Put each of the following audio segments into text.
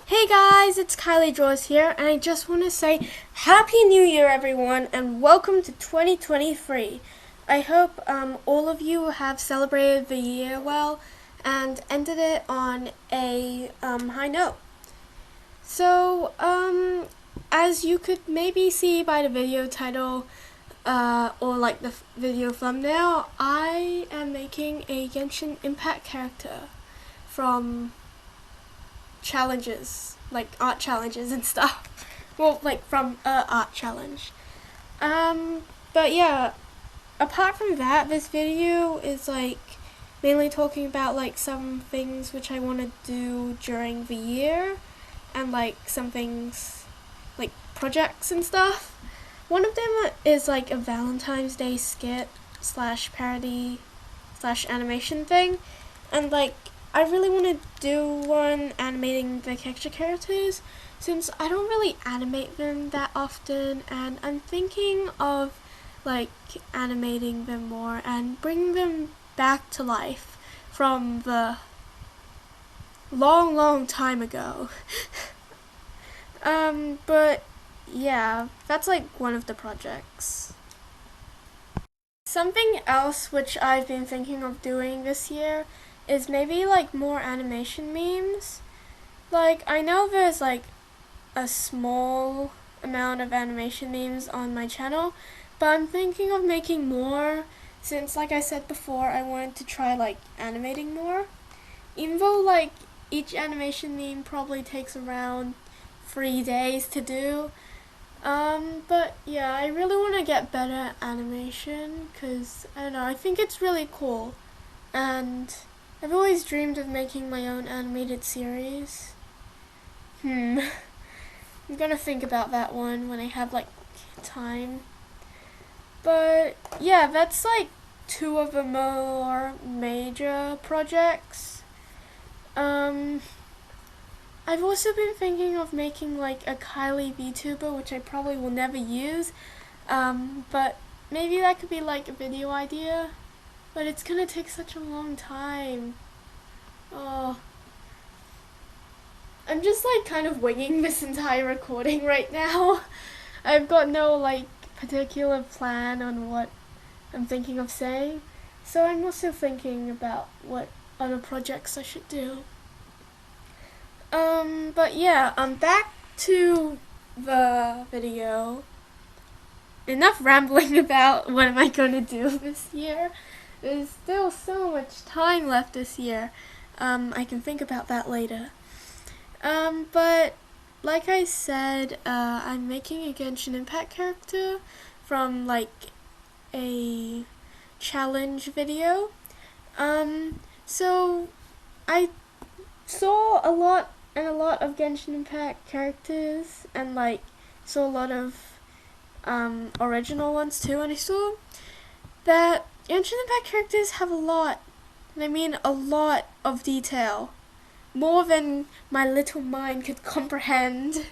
Hey guys, it's Kylie Draws here, and I just want to say Happy New Year everyone, and welcome to 2023. I hope all of you have celebrated the year well and ended it on a high note. So, as you could maybe see by the video title or like the video thumbnail, I am making a Genshin Impact character from challenges, like art challenges and stuff. Well, like from art challenge. But yeah, apart from that, this video is like mainly talking about like some things which I want to do during the year, and like some things like projects and stuff. One of them is like a Valentine's Day skit slash parody slash animation thing, and like I really want to do one animating the character characters since I don't really animate them that often, and I'm thinking of like animating them more and bringing them back to life from the long time ago. But yeah, that's like one of the projects. Something else which I've been thinking of doing this year is maybe like more animation memes. Like I know there's like a small amount of animation memes on my channel, but I'm thinking of making more since like I said before, I wanted to try like animating more. Even though like each animation meme probably takes around 3 days to do. But yeah, I really want to get better at animation because I don't know, I think it's really cool, and I've always dreamed of making my own animated series. I'm gonna think about that one when I have like time. But yeah, that's like two of the more major projects. I've also been thinking of making like a Kylie VTuber, which I probably will never use. But maybe that could be like a video idea. But it's gonna take such a long time. Oh. I'm just like kind of winging this entire recording right now. I've got no like particular plan on what I'm thinking of saying. So I'm also thinking about what other projects I should do. But yeah, back to the video. Enough rambling about what am I gonna do this year. There's still so much time left this year. I can think about that later. But like I said, I'm making a Genshin Impact character from like a challenge video. So I saw a lot of Genshin Impact characters, and like saw a lot of original ones too, and I saw that Genshin Impact characters have a lot, and I mean a lot of detail. More than my little mind could comprehend.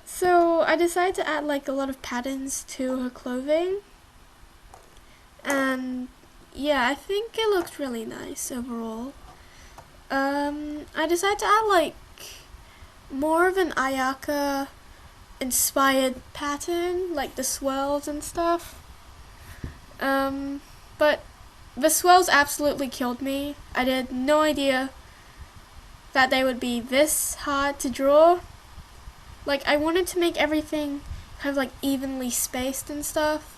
So I decided to add like a lot of patterns to her clothing. And yeah, I think it looked really nice overall. I decided to add like more of an Ayaka inspired pattern, like the swirls and stuff. But the swirls absolutely killed me. I had no idea that they would be this hard to draw. Like I wanted to make everything kind of like evenly spaced and stuff.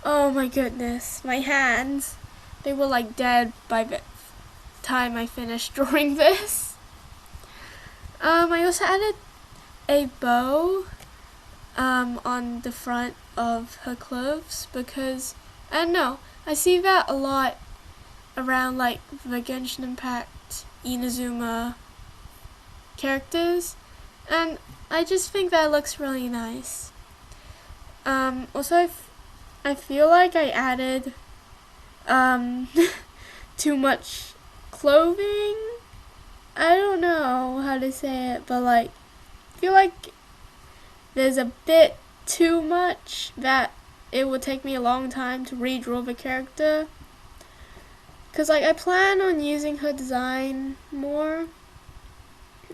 Oh my goodness, my hands, they were like dead by the time I finished drawing this. I also added a bow on the front of her clothes because I don't know, I see that a lot around like the Genshin Impact Inazuma characters, and I just think that looks really nice. Also I feel like I added too much clothing. I don't know how to say it, but like I feel like there's a bit too much that it would take me a long time to redraw the character. Cause like I plan on using her design more,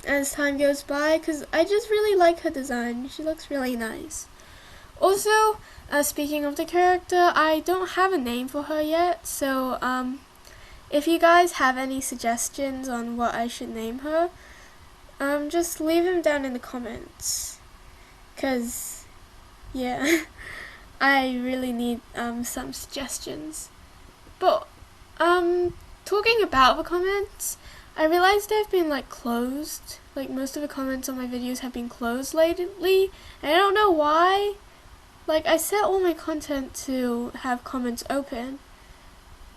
as time goes by because I just really like her design. She looks really nice. Also, speaking of the character, I don't have a name for her yet, so if you guys have any suggestions on what I should name her, just leave them down in the comments, cause yeah, I really need some suggestions. But talking about the comments, I realized they've been like closed. Like most of the comments on my videos have been closed lately, and I don't know why. Like I set all my content to have comments open,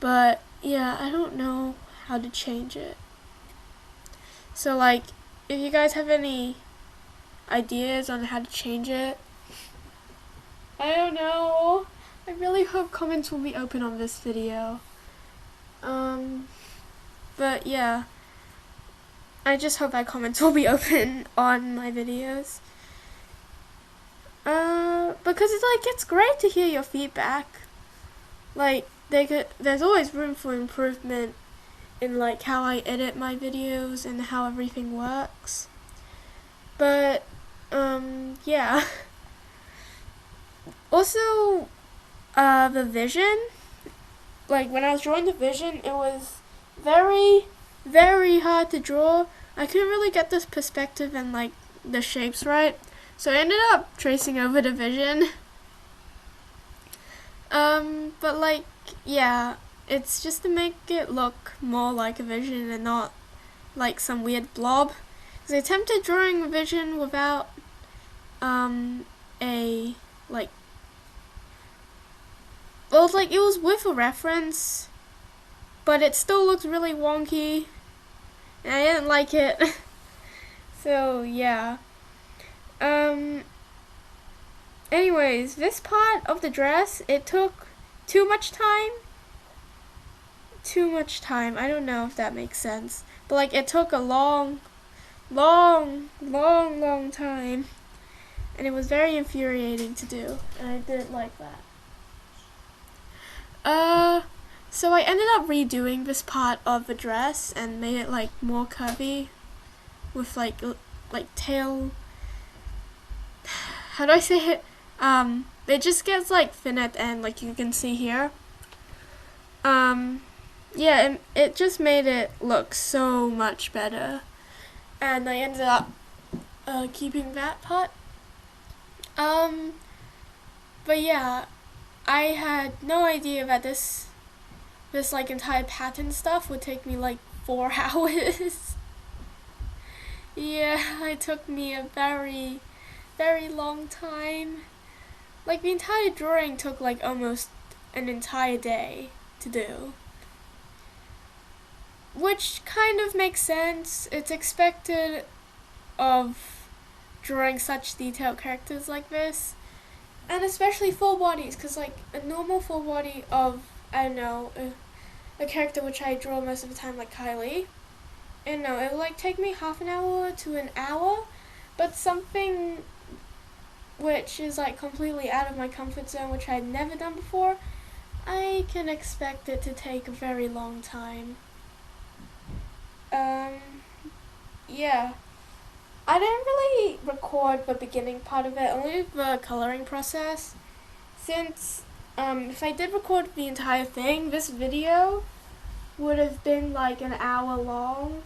but yeah, I don't know how to change it. So like, if you guys have any ideas on how to change it, I don't know. I really hope comments will be open on this video. But yeah, I just hope that comments will be open on my videos. Because it's great to hear your feedback. Like, there's always room for improvement in like how I edit my videos and how everything works. But yeah. Also, the vision. Like when I was drawing the vision, it was very, very hard to draw. I couldn't really get this perspective and like the shapes right. So I ended up tracing over the vision. But like, yeah, it's just to make it look more like a vision and not like some weird blob. Because I attempted drawing a vision without, a, like, well, like, it was with a reference, but it still looked really wonky, and I didn't like it. So, yeah. Anyways, this part of the dress, it took too much time. I don't know if that makes sense. But like, it took a long time. And it was very infuriating to do. And I didn't like that. So I ended up redoing this part of the dress and made it like more curvy. With like tail, how do I say it? It just gets like thin at the end, like you can see here. Yeah, it just made it look so much better, and I ended up keeping that part. But yeah, I had no idea that this like entire pattern stuff would take me like 4 hours. Yeah, it took me a very, very long time. Like the entire drawing took like almost an entire day to do. Which kind of makes sense. It's expected of drawing such detailed characters like this. And especially full bodies, because like a normal full body of, I don't know, a character which I draw most of the time, like Kylie, and no, it would like take me half an hour to an hour, but something which is like completely out of my comfort zone, which I had never done before, I can expect it to take a very long time. Yeah. I didn't really record the beginning part of it, only the coloring process, since if I did record the entire thing, this video would have been like an hour long,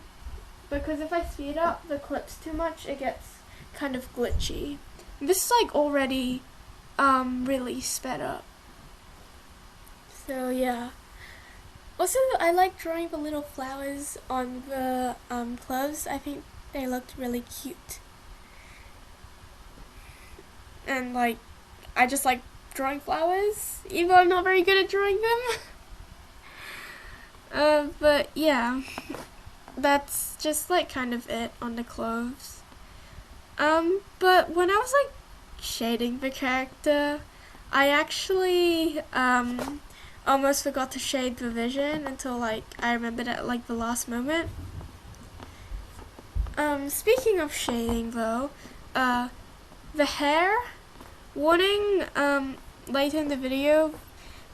because if I speed up the clips too much, it gets kind of glitchy. This is like already really sped up. So yeah. Also, I like drawing the little flowers on the clothes. I think they looked really cute. And like, I just like drawing flowers, even though I'm not very good at drawing them. But yeah, that's just like kind of it on the clothes. But when I was like shading the character, I actually almost forgot to shade the vision until like I remembered at like the last moment. Speaking of shading though, the hair, warning, later in the video,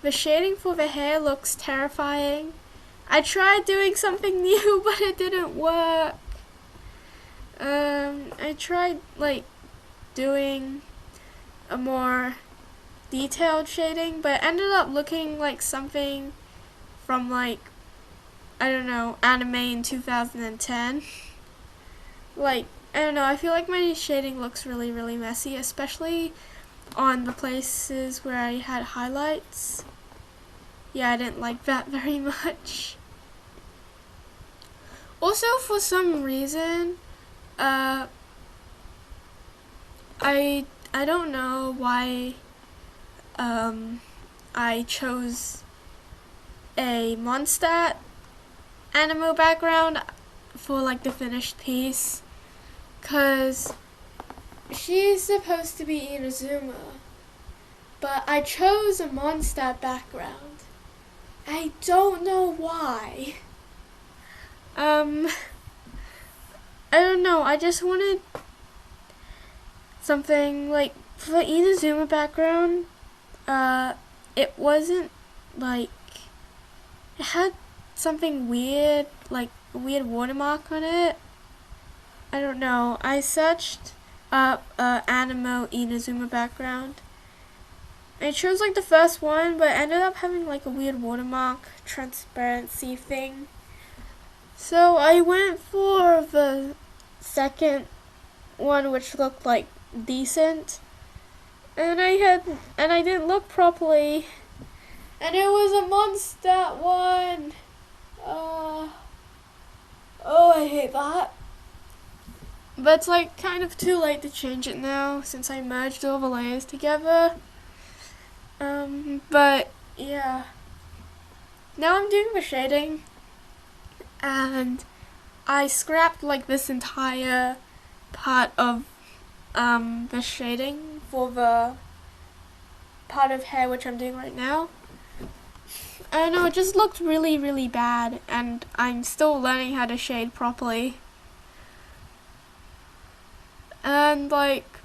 the shading for the hair looks terrifying. I tried doing something new, but it didn't work. I tried like doing a more detailed shading, but it ended up looking like something from like, I don't know, anime in 2010. Like, I don't know, I feel like my shading looks really, really messy, especially on the places where I had highlights. Yeah, I didn't like that very much. Also, for some reason, I don't know why I chose a Mondstadt animo background for like the finished piece, cause she's supposed to be Inazuma, but I chose a Mondstadt background. I don't know why. I don't know, I just wanted something like, for the Inazuma background, it wasn't like, it had something weird, like a weird watermark on it. I don't know, I searched up animo Inazuma background. I chose like the first one, but it ended up having like a weird watermark transparency thing. So I went for the second one, which looked like decent, and I didn't look properly, and it was a Mondstadt one. Oh, I hate that. But it's like kind of too late to change it now since I merged all the layers together. But yeah. Now I'm doing the shading, and I scrapped like this entire part of the shading for the part of hair which I'm doing right now. I don't know, it just looked really, really bad, and I'm still learning how to shade properly. And like,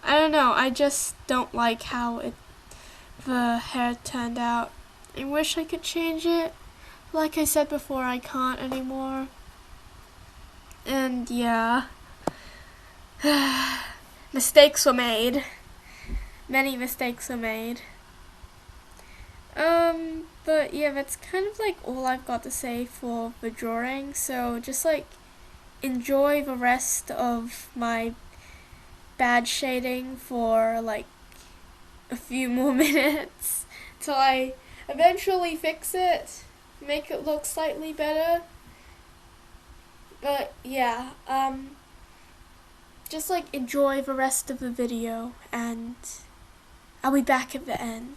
I don't know, I just don't like how the hair turned out. I wish I could change it. Like I said before, I can't anymore. And yeah. Mistakes were made. Many mistakes were made. But yeah, that's kind of like all I've got to say for the drawing. So just like enjoy the rest of my bad shading for like a few more minutes till I eventually fix it, make it look slightly better. But yeah, just like enjoy the rest of the video, and I'll be back at the end.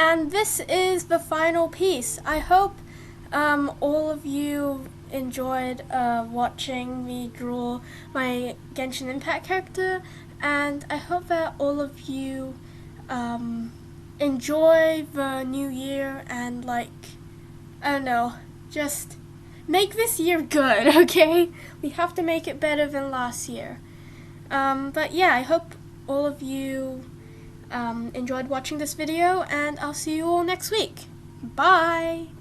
And this is the final piece. I hope all of you enjoyed watching me draw my Genshin Impact character, and I hope that all of you enjoy the new year and, like, I don't know, just make this year good, okay? We have to make it better than last year. But yeah, I hope all of you enjoyed watching this video, and I'll see you all next week. Bye!